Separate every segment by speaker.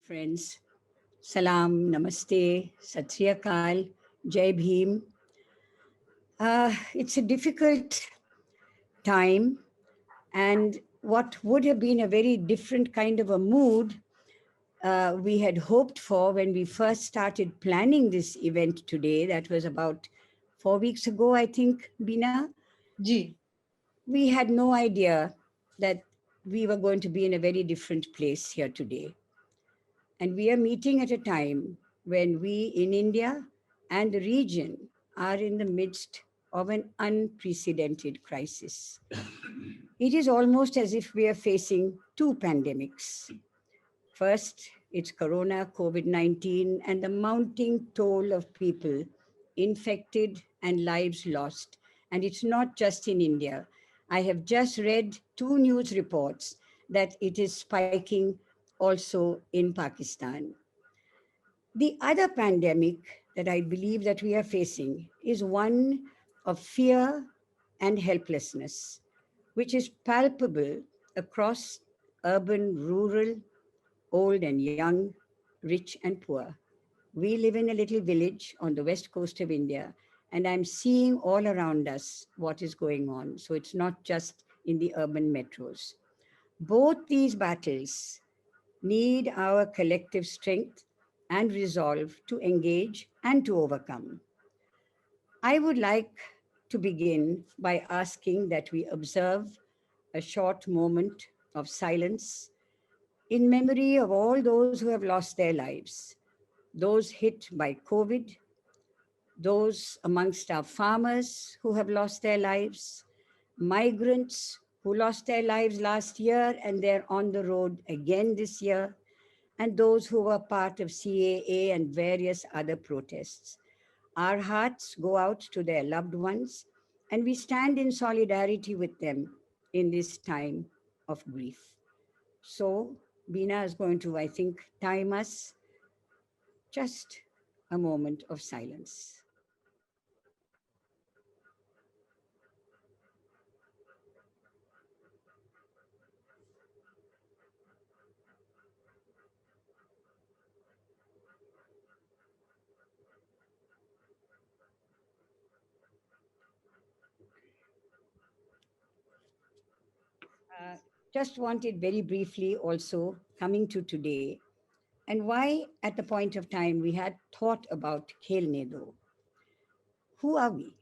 Speaker 1: friends. Salam, Namaste, Sat Sri Akal, Jai Bhim. It's a difficult time, and what would have been a very different kind of a mood we had hoped for when we first started planning this event today. That was about 4 weeks ago, I think, Bina.
Speaker 2: Ji.
Speaker 1: We had no idea that we were going to be in a very different place here today. And we are meeting at a time when we in India and the region are in the midst of an unprecedented crisis. It is almost as if we are facing two pandemics. First, it's Corona, COVID 19, and the mounting toll of people infected and lives lost. And it's not just in India. I have just read two news reports that it is spiking also in Pakistan. The other pandemic that I believe that we are facing is one of fear and helplessness, which is palpable across urban, rural, old and young, rich and poor. We live in a little village on the west coast of India, and I'm seeing all around us what is going on. So it's not just in the urban metros. Both these battles need our collective strength and resolve to engage and to overcome. I would like to begin by asking that we observe a short moment of silence in memory of all those who have lost their lives, those hit by COVID, those amongst our farmers who have lost their lives, migrants who lost their lives last year and they're on the road again this year, and those who were part of CAA and various other protests. Our hearts go out to their loved ones, and we stand in solidarity with them in this time of grief. So, Bina is going to, I think, time us just a moment of silence. Uh, just wanted very briefly also coming to today and why at the point of time we had thought about Khel Nedo. Who are we?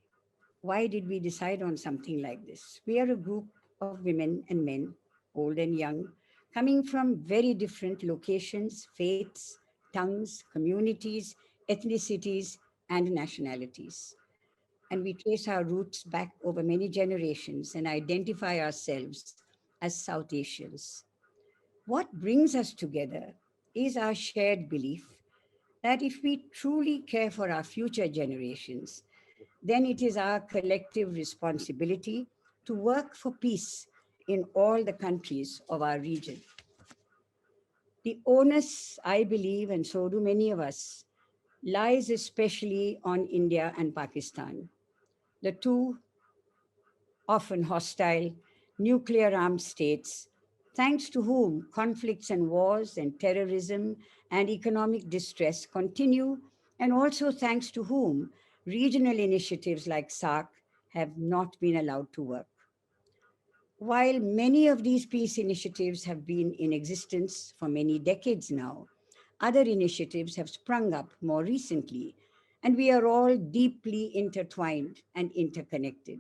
Speaker 1: Why did we decide on something like this? We are a group of women and men, old and young, coming from very different locations, faiths, tongues, communities, ethnicities, and nationalities. And we trace our roots back over many generations and identify ourselves as South Asians. What brings us together is our shared belief that if we truly care for our future generations, then it is our collective responsibility to work for peace in all the countries of our region. The onus, I believe, and so do many of us, lies especially on India and Pakistan, the two often hostile nuclear armed states, thanks to whom conflicts and wars and terrorism and economic distress continue, and also thanks to whom regional initiatives like SARC have not been allowed to work. While many of these peace initiatives have been in existence for many decades now, other initiatives have sprung up more recently, and we are all deeply intertwined and interconnected.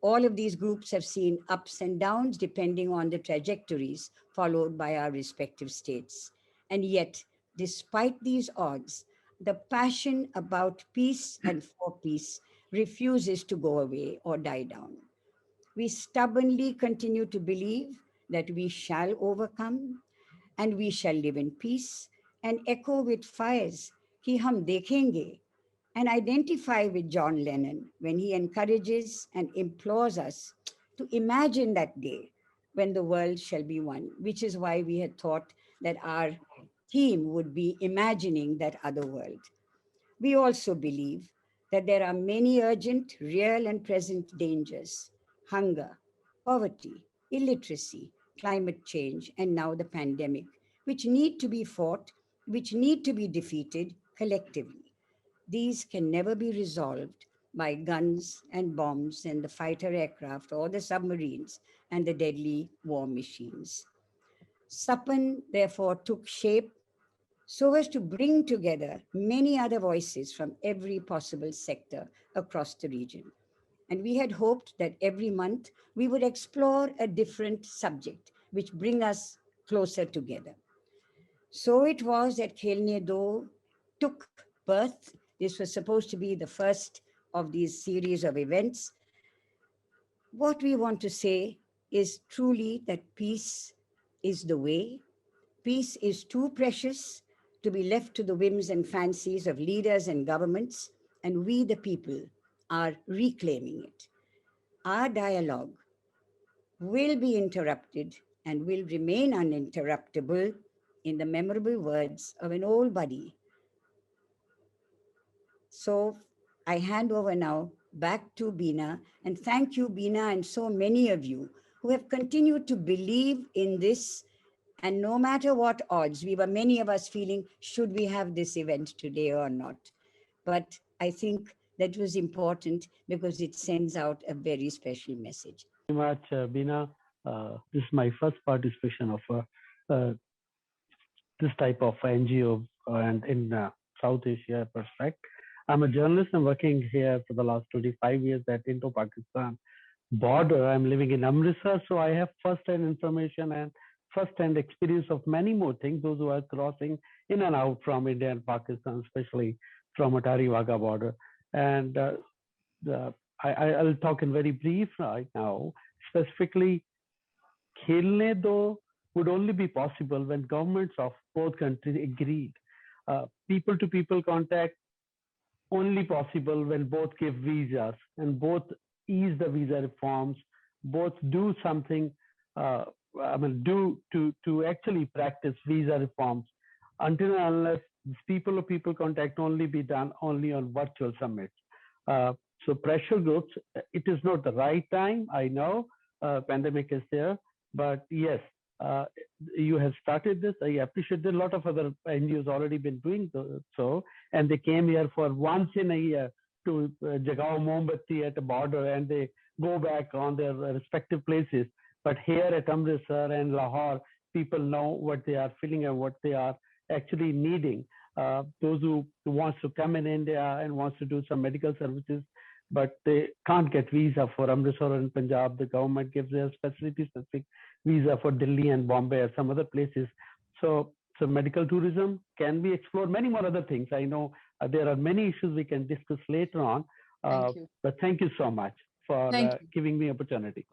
Speaker 1: All of these groups have seen ups and downs depending on the trajectories followed by our respective states. And yet, despite these odds, the passion about peace and for peace refuses to go away or die down. We stubbornly continue to believe that we shall overcome and we shall live in peace and echo with fires, ki hum dekhenge, and identify with John Lennon when he encourages and implores us to imagine that day when the world shall be one, which is why we had thought that our theme would be imagining that other world. We also believe that there are many urgent, real, and present dangers: hunger, poverty, illiteracy, climate change, and now the pandemic, which need to be fought, which need to be defeated collectively. These can never be resolved by guns and bombs and the fighter aircraft or the submarines and the deadly war machines. SAPAN therefore took shape so as to bring together many other voices from every possible sector across the region. And we had hoped that every month we would explore a different subject which bring us closer together. So it was that Khelne Do took birth. This was supposed to be the first of these series of events. What we want to say is truly that peace is the way. Peace is too precious to be left to the whims and fancies of leaders and governments, and we, the people, are reclaiming it. Our dialogue will be interrupted and will remain uninterruptible in the memorable words of an old buddy. So I hand over now back to Bina, and thank you, Bina, and so many of you who have continued to believe in this. And no matter what odds, we were many of us feeling, should we have this event today or not? But I think that was important because it sends out a very special message.
Speaker 2: Very much, Bina. This is my first participation of uh, this type of NGO and in South Asia perspective. I'm a journalist. I'm working here for the last 25 years at Indo-Pakistan border. I'm living in Amritsar, so I have first-hand information and first-hand experience of many more things. Those who are crossing in and out from India and Pakistan, especially from Atari Wagah border, and the, I'll talk in very brief right now. Specifically, खेलने दो would only be possible when governments of both countries agreed. People to people contact only possible when both give visas and both ease the visa reforms, both do something, uh, do to actually practice visa reforms. Until and unless people to people contact only be done only on virtual summits. Uh, so pressure groups, it is not the right time. I know pandemic is there, but yes, uh, you have started this. I appreciate that a lot of other NGOs already been doing so, and they came here for once in a year to Jagao Mombatti at the border, and they go back on their respective places. But here at Amritsar and Lahore, people know what they are feeling and what they are actually needing. Those who wants to come in India and wants to do some medical services, but they can't get visa for Amritsar and Punjab. The government gives a specific visa for Delhi and Bombay or some other places. So medical tourism can be explored. Many more other things. I know there are many issues we can discuss later on.
Speaker 3: Thank you.
Speaker 2: But thank you so much for
Speaker 3: Thank you.
Speaker 2: giving me opportunity.